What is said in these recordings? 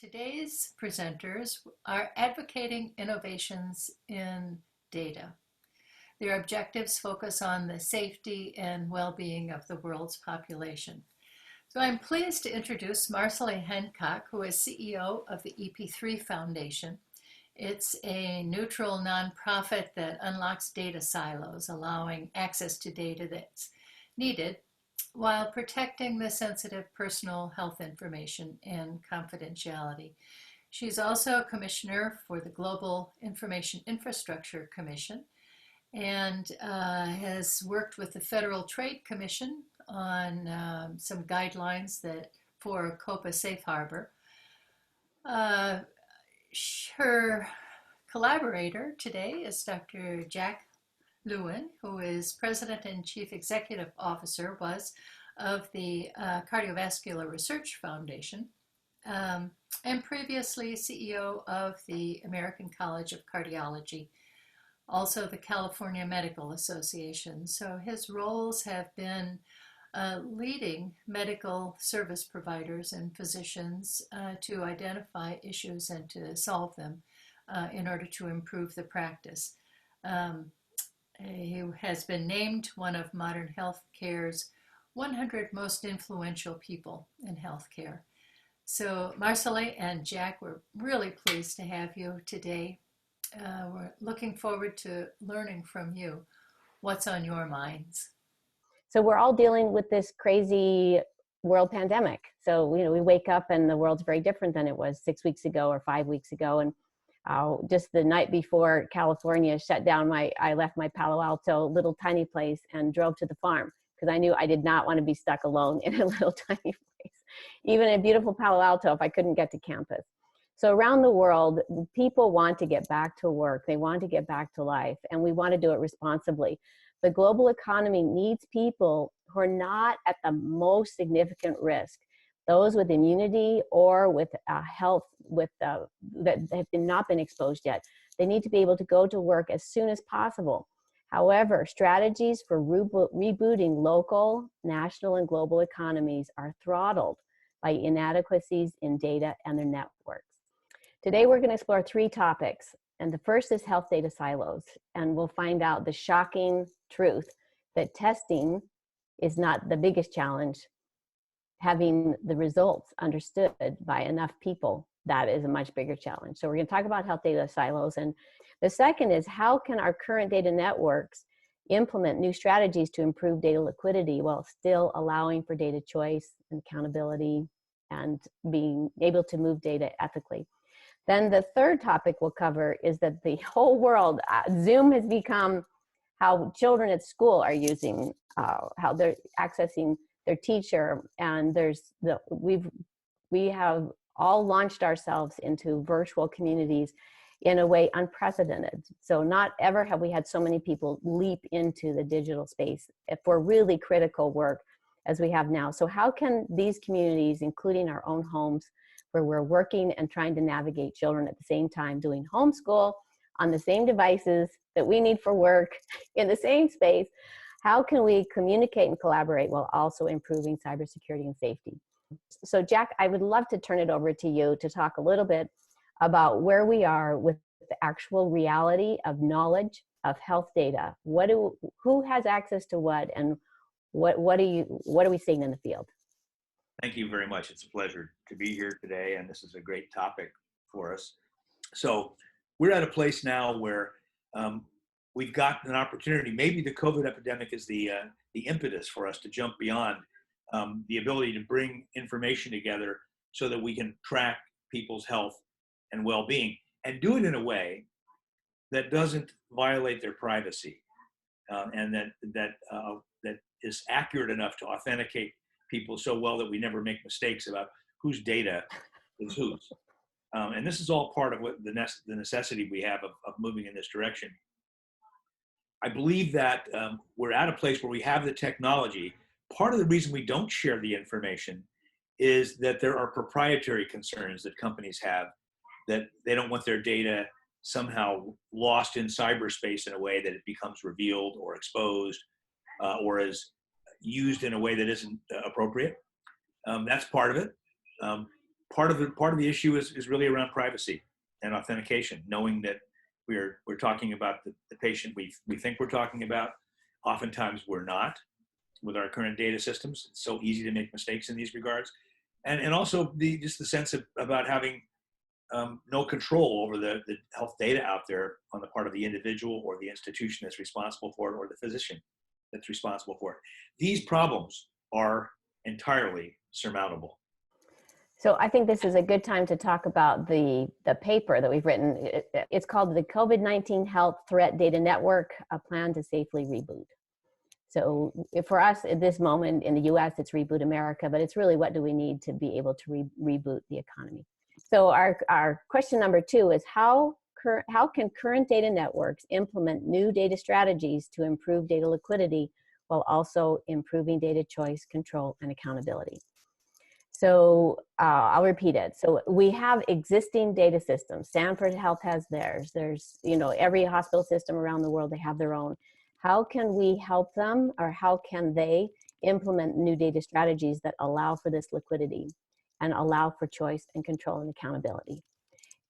Today's presenters are advocating innovations in data. Their objectives focus on the safety and well-being of the world's population. So I'm pleased to introduce Marsali Hancock, who is CEO of the EP3 Foundation. It's a neutral nonprofit that unlocks data silos, allowing access to data that's needed while protecting the sensitive personal health information and confidentiality. She's also a commissioner for the Global Information Infrastructure Commission and has worked with the Federal Trade Commission on some guidelines for COPA Safe Harbor. Her collaborator today is Dr. Jack Lewin, who is President and Chief Executive Officer of the Cardiovascular Research Foundation, and previously CEO of the American College of Cardiology, also the California Medical Association. So his roles have been leading medical service providers and physicians to identify issues and to solve them in order to improve the practice. He has been named one of modern healthcare's 100 most influential people in healthcare. So Marsali and Jack, we're really pleased to have you today. We're looking forward to learning from you. What's on your minds? So we're all dealing with this crazy world pandemic. So, we wake up and the world's very different than it was 6 weeks ago or 5 weeks ago. And just the night before California shut down, I left my Palo Alto little tiny place and drove to the farm because I knew I did not want to be stuck alone in a little tiny place, even in beautiful Palo Alto if I couldn't get to campus. So around the world, people want to get back to work. They want to get back to life, and we want to do it responsibly. The global economy needs people who are not at the most significant risk. Those with immunity or with health that have not been exposed yet. They need to be able to go to work as soon as possible. However, strategies for rebooting local, national, and global economies are throttled by inadequacies in data and their networks. Today, we're going to explore 3 topics. And the first is health data silos. And we'll find out the shocking truth that testing is not the biggest challenge. Having the results understood by enough people, that is a much bigger challenge. So we're going to talk about health data silos. And the second is, how can our current data networks implement new strategies to improve data liquidity while still allowing for data choice and accountability and being able to move data ethically. Then the third topic we'll cover is that the whole world, Zoom has become how children at school are using, how they're accessing their teacher, and we have all launched ourselves into virtual communities in a way unprecedented. So not ever have we had so many people leap into the digital space for really critical work as we have now. So how can these communities, including our own homes, where we're working and trying to navigate children at the same time, doing homeschool on the same devices that we need for work in the same space, how can we communicate and collaborate while also improving cybersecurity and safety? So Jack, I would love to turn it over to you to talk a little bit about where we are with the actual reality of knowledge of health data. Who has access to what, and what are we seeing in the field? Thank you very much. It's a pleasure to be here today, and this is a great topic for us. So we're at a place now where we've got an opportunity. Maybe the COVID epidemic is the impetus for us to jump beyond the ability to bring information together so that we can track people's health and well-being, and do it in a way that doesn't violate their privacy, and that is accurate enough to authenticate people so well that we never make mistakes about whose data is whose. And this is all part of what the necessity we have of moving in this direction. I believe that we're at a place where we have the technology. Part of the reason we don't share the information is that there are proprietary concerns that companies have, that they don't want their data somehow lost in cyberspace in a way that it becomes revealed or exposed or is used in a way that isn't appropriate. That's part of it. part of the issue is really around privacy and authentication, knowing that we're talking about the patient we think we're talking about. Oftentimes we're not with our current data systems. It's so easy to make mistakes in these regards. And also just the sense about having no control over the health data out there on the part of the individual or the institution that's responsible for it, or the physician that's responsible for it. These problems are entirely surmountable. So I think this is a good time to talk about the paper that we've written. It's called the COVID-19 Health Threat Data Network, a plan to safely reboot. So for us at this moment in the US, it's Reboot America, but it's really what do we need to be able to reboot the economy. So our question number 2 is how can current data networks implement new data strategies to improve data liquidity while also improving data choice, control, and accountability? So I'll repeat it. So we have existing data systems. Stanford Health has theirs. There's, every hospital system around the world, they have their own. How can we help them, or how can they implement new data strategies that allow for this liquidity and allow for choice and control and accountability?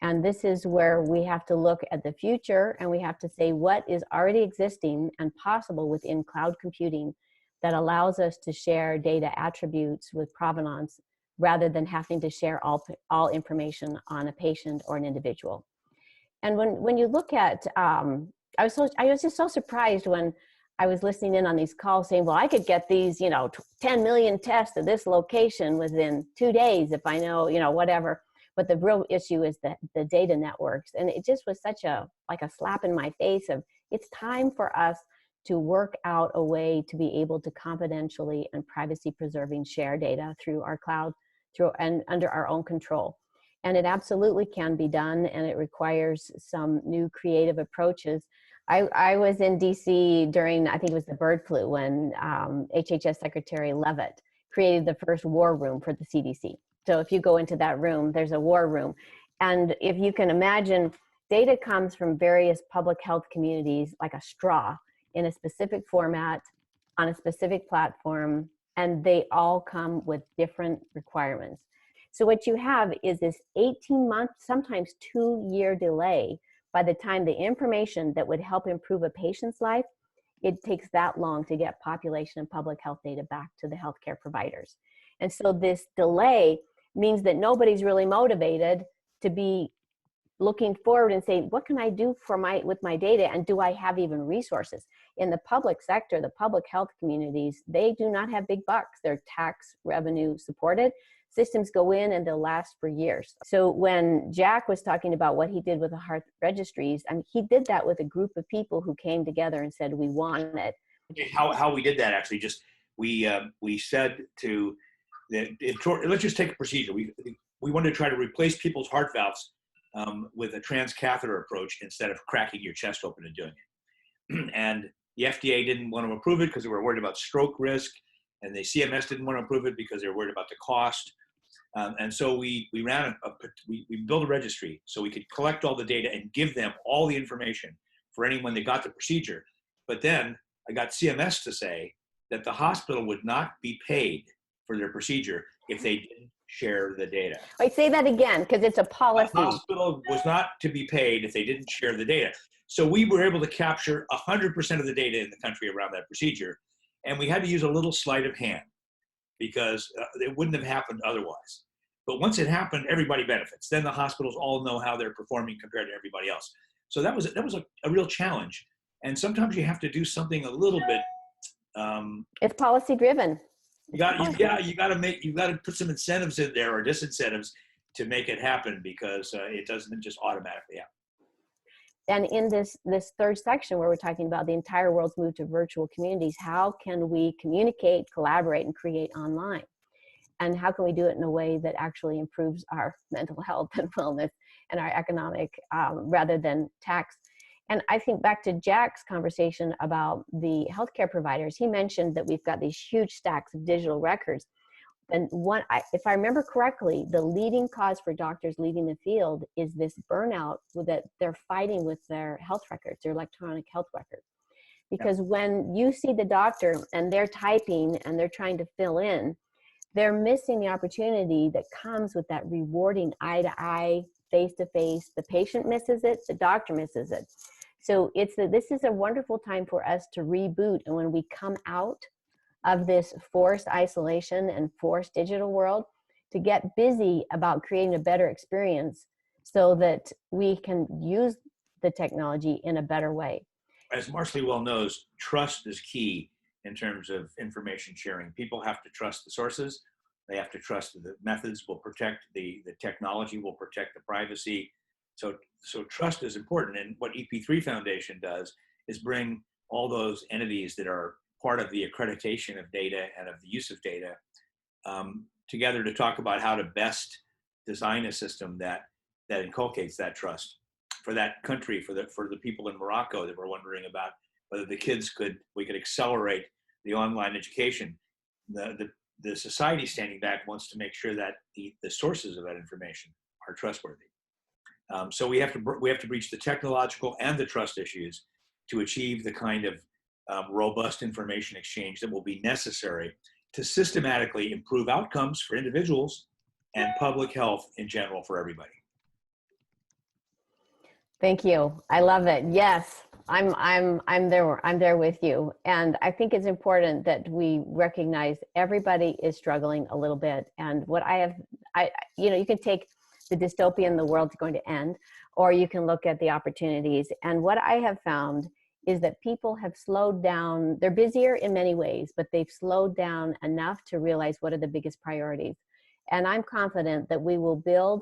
And this is where we have to look at the future, and we have to say what is already existing and possible within cloud computing that allows us to share data attributes with provenance rather than having to share all information on a patient or an individual. And when you look at, I was just so surprised when I was listening in on these calls saying, well, I could get these, 10 million tests at this location within 2 days if I know, whatever. But the real issue is the data networks. And it just was such a slap in my face of, it's time for us to work out a way to be able to confidentially and privacy preserving share data through our cloud, and under our own control. And it absolutely can be done, and it requires some new creative approaches. I was in DC during, I think it was the bird flu, when HHS Secretary Leavitt created the first war room for the CDC. So if you go into that room, there's a war room. And if you can imagine, data comes from various public health communities like a straw in a specific format on a specific platform, and they all come with different requirements. So what you have is this 18-month, sometimes 2-year delay by the time the information that would help improve a patient's life, it takes that long to get population and public health data back to the healthcare providers. And so this delay means that nobody's really motivated to be looking forward and saying, what can I do with my data, and do I have even resources? In the public sector, the public health communities, they do not have big bucks. They're tax revenue supported. Systems go in and they'll last for years. So when Jack was talking about what he did with the health registries, I mean, he did that with a group of people who came together and said, we want it. How we did that, actually, just we said to let's just take a procedure. We wanted to try to replace people's heart valves with a transcatheter approach instead of cracking your chest open and doing it. And the FDA didn't want to approve it because they were worried about stroke risk, and the CMS didn't want to approve it because they were worried about the cost. And so we built a registry so we could collect all the data and give them all the information for anyone that got the procedure. But then I got CMS to say that the hospital would not be paid for their procedure if they didn't share the data. Wait, say that again, because it's a policy. The hospital was not to be paid if they didn't share the data. So we were able to capture 100% of the data in the country around that procedure. And we had to use a little sleight of hand because it wouldn't have happened otherwise. But once it happened, everybody benefits. Then the hospitals all know how they're performing compared to everybody else. So that was a real challenge. And sometimes you have to do something a little bit. It's policy driven. You got to put some incentives in there or disincentives to make it happen, because it doesn't just automatically happen. And in this third section where we're talking about the entire world's move to virtual communities, how can we communicate, collaborate, and create online? And how can we do it in a way that actually improves our mental health and wellness and our economic rather than tax? And I think back to Jack's conversation about the healthcare providers, he mentioned that we've got these huge stacks of digital records. And if I remember correctly, the leading cause for doctors leaving the field is this burnout that they're fighting with their health records, their electronic health records. Because when you see the doctor and they're typing and they're trying to fill in, they're missing the opportunity that comes with that rewarding eye-to-eye, face-to-face. The patient misses it, the doctor misses it. So this is a wonderful time for us to reboot. And when we come out of this forced isolation and forced digital world, to get busy about creating a better experience so that we can use the technology in a better way. As Marsali well knows, trust is key in terms of information sharing. People have to trust the sources. They have to trust that the methods will protect the technology, will protect the privacy. So trust is important. And what EP3 Foundation does is bring all those entities that are part of the accreditation of data and of the use of data together to talk about how to best design a system that inculcates that trust for that country, for the people in Morocco that were wondering about whether the kids we could accelerate the online education. The society standing back wants to make sure that the sources of that information are trustworthy. So we have to breach the technological and the trust issues to achieve the kind of robust information exchange that will be necessary to systematically improve outcomes for individuals and public health in general for everybody. Thank you. I love it. Yes, I'm there with you. And I think it's important that we recognize everybody is struggling a little bit. And what you can take the dystopian, the world's going to end, or you can look at the opportunities. And what I have found is that people have slowed down. They're busier in many ways, but they've slowed down enough to realize what are the biggest priorities. And I'm confident that we will build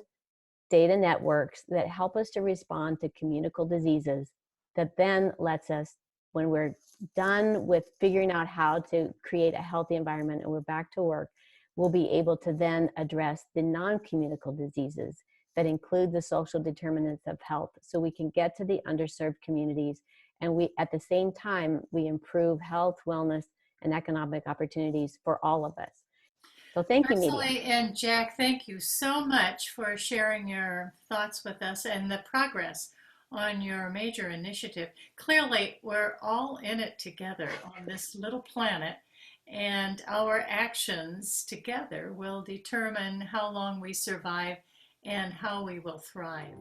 data networks that help us to respond to communicable diseases that then lets us, when we're done with figuring out how to create a healthy environment and we're back to work, we'll be able to then address the non-communicable diseases that include the social determinants of health, so we can get to the underserved communities. And we, at the same time, we improve health, wellness, and economic opportunities for all of us. So thank you, Marsali mediaX. and Jack, thank you so much for sharing your thoughts with us and the progress on your major initiative. Clearly, we're all in it together on this little planet, and our actions together will determine how long we survive and how we will thrive.